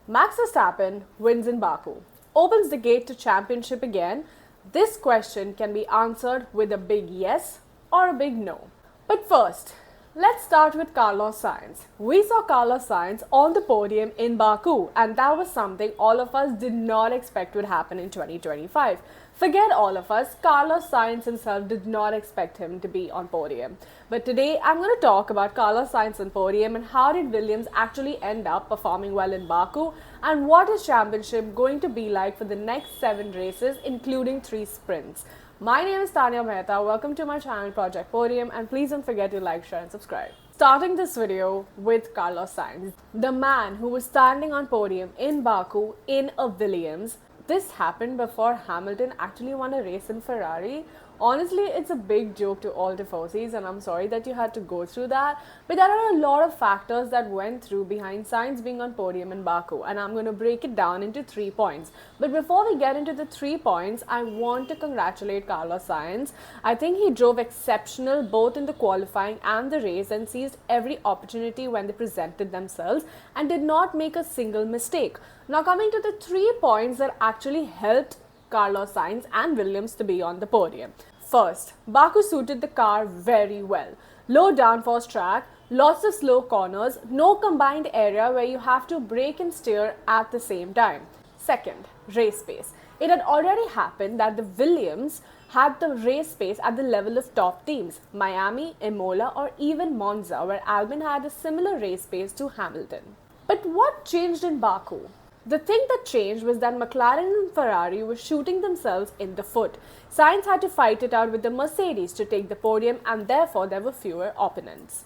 Max Verstappen wins in Baku, opens the gate to championship again. This question can be answered with a big yes or a big no. But first, let's start with Carlos Sainz. We saw Carlos Sainz on the podium in Baku, and that was something all of us did not expect would happen in 2025. Forget all of us, Carlos Sainz himself did not expect him to be on podium. But today I'm going to talk about Carlos Sainz on podium and how did Williams actually end up performing well in Baku and what is championship going to be like for the next 7 races including 3 sprints. My name is Tanya Mehta, welcome to my channel Project Podium, and please don't forget to like, share and subscribe. Starting this video with Carlos Sainz, the man who was standing on podium in Baku in a Williams. This happened before Hamilton actually won a race in Ferrari. Honestly, it's a big joke to all tifosis, and I'm sorry that you had to go through that. But there are a lot of factors that went through behind Sainz being on podium in Baku, and I'm going to break it down into 3 points. But before we get into the 3 points, I want to congratulate Carlos Sainz. I think he drove exceptional both in the qualifying and the race and seized every opportunity when they presented themselves and did not make a single mistake. Now coming to the 3 points that actually helped Carlos Sainz and Williams to be on the podium. First, Baku suited the car very well. Low downforce track, lots of slow corners, no combined area where you have to brake and steer at the same time. Second, race pace. It had already happened that the Williams had the race pace at the level of top teams, Miami, Imola or even Monza, where Albon had a similar race pace to Hamilton. But what changed in Baku? The thing that changed was that McLaren and Ferrari were shooting themselves in the foot. Sainz had to fight it out with the Mercedes to take the podium, and therefore there were fewer opponents.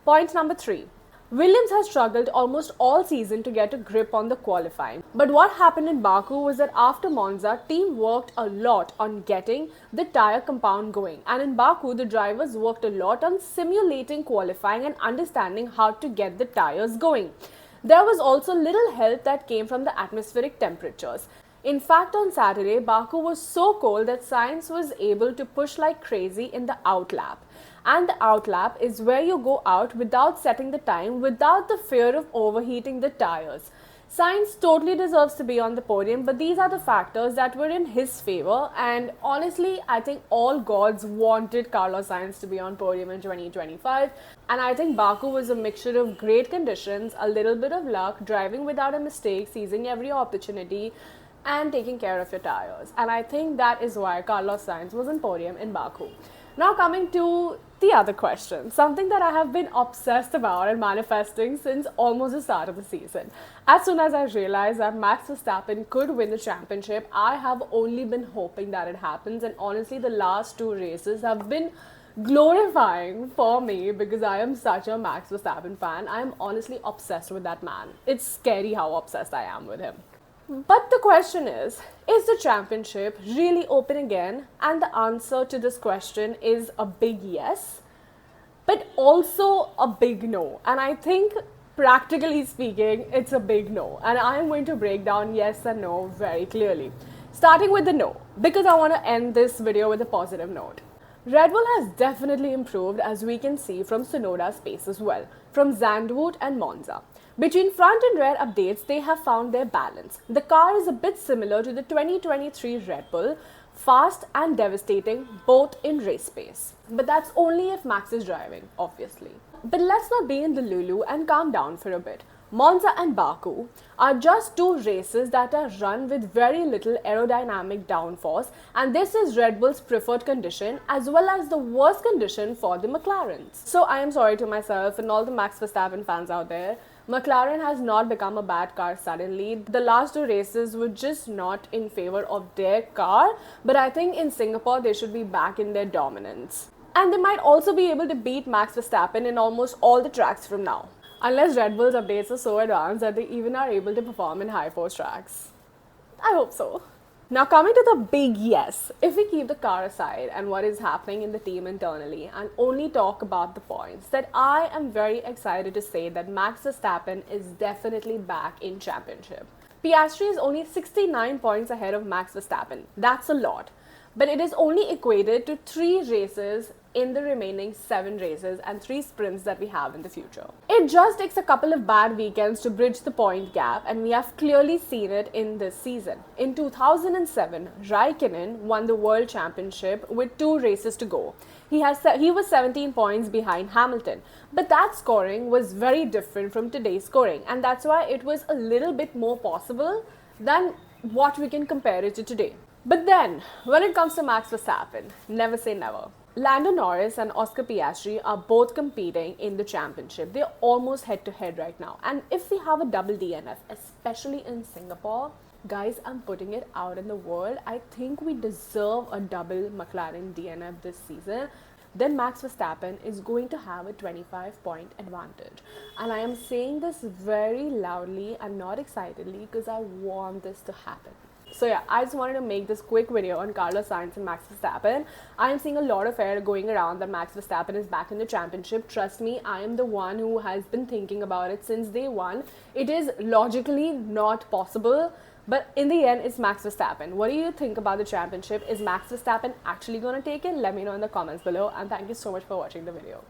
Point number 3. Williams has struggled almost all season to get a grip on the qualifying. But what happened in Baku was that after Monza, team worked a lot on getting the tyre compound going. And in Baku, the drivers worked a lot on simulating qualifying and understanding how to get the tyres going. There was also little help that came from the atmospheric temperatures. In fact, on Saturday, Baku was so cold that Sainz was able to push like crazy in the outlap. And the outlap is where you go out without setting the time, without the fear of overheating the tires. Sainz totally deserves to be on the podium, but these are the factors that were in his favor, and honestly, I think all gods wanted Carlos Sainz to be on podium in 2025, and I think Baku was a mixture of great conditions, a little bit of luck, driving without a mistake, seizing every opportunity, and taking care of your tires, and I think that is why Carlos Sainz was on podium in Baku. Now coming to the other question, something that I have been obsessed about and manifesting since almost the start of the season. As soon as I realized that Max Verstappen could win the championship, I have only been hoping that it happens, and honestly the last 2 races have been glorifying for me because I am such a Max Verstappen fan. I am honestly obsessed with that man. It's scary how obsessed I am with him. But the question is the championship really open again? And the answer to this question is a big yes, but also a big no. And I think practically speaking, it's a big no. And I am going to break down yes and no very clearly. Starting with the no, because I want to end this video with a positive note. Red Bull has definitely improved, as we can see from Tsunoda's pace as well, from Zandvoort and Monza. Between front and rear updates, they have found their balance. The car is a bit similar to the 2023 Red Bull, fast and devastating both in race pace. But that's only if Max is driving, obviously. But let's not be in the Lulu and calm down for a bit. Monza and Baku are just 2 races that are run with very little aerodynamic downforce, and this is Red Bull's preferred condition as well as the worst condition for the McLarens. So I am sorry to myself and all the Max Verstappen fans out there. McLaren has not become a bad car suddenly. The last 2 races were just not in favor of their car, but I think in Singapore they should be back in their dominance. And they might also be able to beat Max Verstappen in almost all the tracks from now. Unless Red Bull's updates are so advanced that they even are able to perform in high force tracks. I hope so. Now coming to the big yes, if we keep the car aside and what is happening in the team internally and only talk about the points, that I am very excited to say that Max Verstappen is definitely back in championship. Piastri is only 69 points ahead of Max Verstappen. That's a lot. But it is only equated to 3 races in the remaining 7 races and 3 sprints that we have in the future. It just takes a couple of bad weekends to bridge the point gap, and we have clearly seen it in this season. In 2007, Raikkonen won the World Championship with 2 races to go. He was 17 points behind Hamilton, but that scoring was very different from today's scoring, and that's why it was a little bit more possible than what we can compare it to today. But then, when it comes to Max Verstappen, never say never. Lando Norris and Oscar Piastri are both competing in the championship. They're almost head to head right now. And if we have a double DNF, especially in Singapore, guys, I'm putting it out in the world. I think we deserve a double McLaren DNF this season. Then Max Verstappen is going to have a 25-point advantage. And I am saying this very loudly and not excitedly because I want this to happen. So yeah, I just wanted to make this quick video on Carlos Sainz and Max Verstappen. I am seeing a lot of air going around that Max Verstappen is back in the championship. Trust me, I am the one who has been thinking about it since day one. It is logically not possible, but in the end, it's Max Verstappen. What do you think about the championship? Is Max Verstappen actually going to take it? Let me know in the comments below, and thank you so much for watching the video.